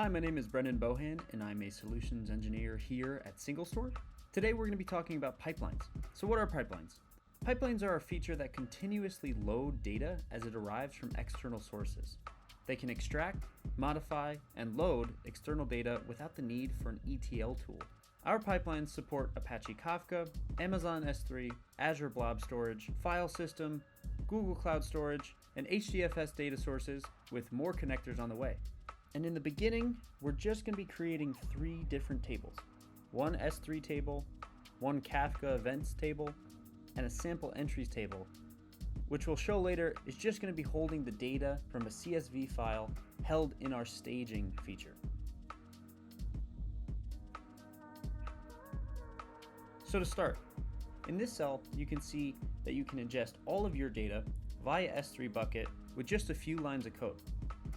Hi, my name is Brendan Bohan, and I'm a Solutions Engineer here at SingleStore. Today we're going to be talking about pipelines. So what are pipelines? Pipelines are a feature that continuously load data as it arrives from external sources. They can extract, modify, and load external data without the need for an ETL tool. Our pipelines support Apache Kafka, Amazon S3, Azure Blob Storage, File System, Google Cloud Storage, and HDFS data sources with more connectors on the way. And in the beginning, we're just going to be creating 3 different tables. One S3 table, one Kafka events table, and a sample entries table, which we'll show later is just going to be holding the data from a CSV file held in our staging feature. So to start, in this cell, you can see that you can ingest all of your data via S3 bucket with just a few lines of code.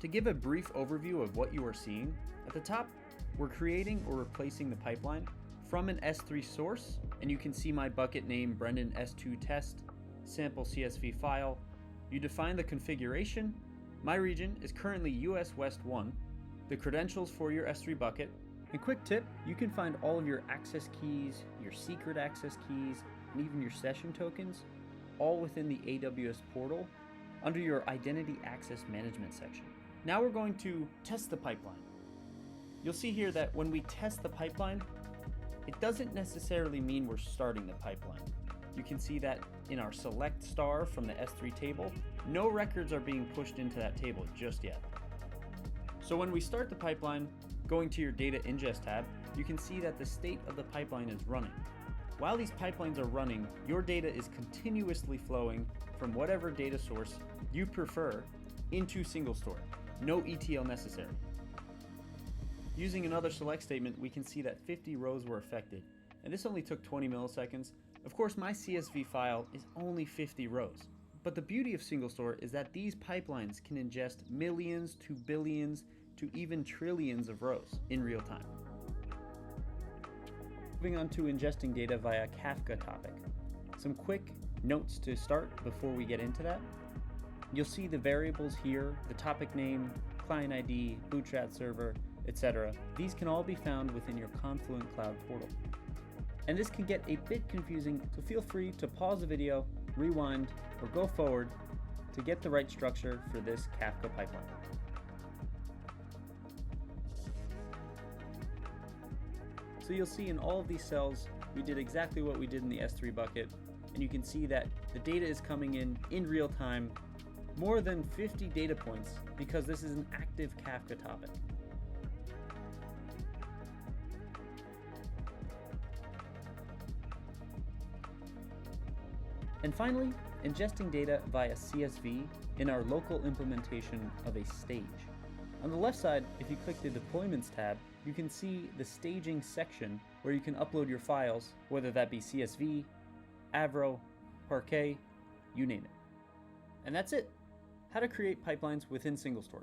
To give a brief overview of what you are seeing, at the top, we're creating or replacing the pipeline from an S3 source, and you can see my bucket name Brendan S2 test, sample CSV file. You define the configuration. My region is currently US West 1, the credentials for your S3 bucket. And quick tip, you can find all of your access keys, your secret access keys, and even your session tokens, all within the AWS portal under your Identity Access Management section. Now we're going to test the pipeline. You'll see here that when we test the pipeline, it doesn't necessarily mean we're starting the pipeline. You can see that in our select star from the S3 table, no records are being pushed into that table just yet. So when we start the pipeline, going to your data ingest tab, you can see that the state of the pipeline is running. While these pipelines are running, your data is continuously flowing from whatever data source you prefer into SingleStore. No ETL necessary. Using another select statement, we can see that 50 rows were affected, and this only took 20 milliseconds. Of course, my CSV file is only 50 rows, but the beauty of SingleStore is that these pipelines can ingest millions to billions to even trillions of rows in real time. Moving on to ingesting data via Kafka topic. Some quick notes to start before we get into that. You'll see the variables here, the topic name, client ID, bootstrap server, etc. These can all be found within your Confluent Cloud portal. And this can get a bit confusing, so feel free to pause the video, rewind, or go forward to get the right structure for this Kafka pipeline. So you'll see in all of these cells, we did exactly what we did in the S3 bucket, and you can see that the data is coming in real time, more than 50 data points, because this is an active Kafka topic. And finally, ingesting data via CSV in our local implementation of a stage. On the left side, if you click the Deployments tab, you can see the staging section where you can upload your files, whether that be CSV, Avro, Parquet, you name it. And that's it. How to create pipelines within SingleStore.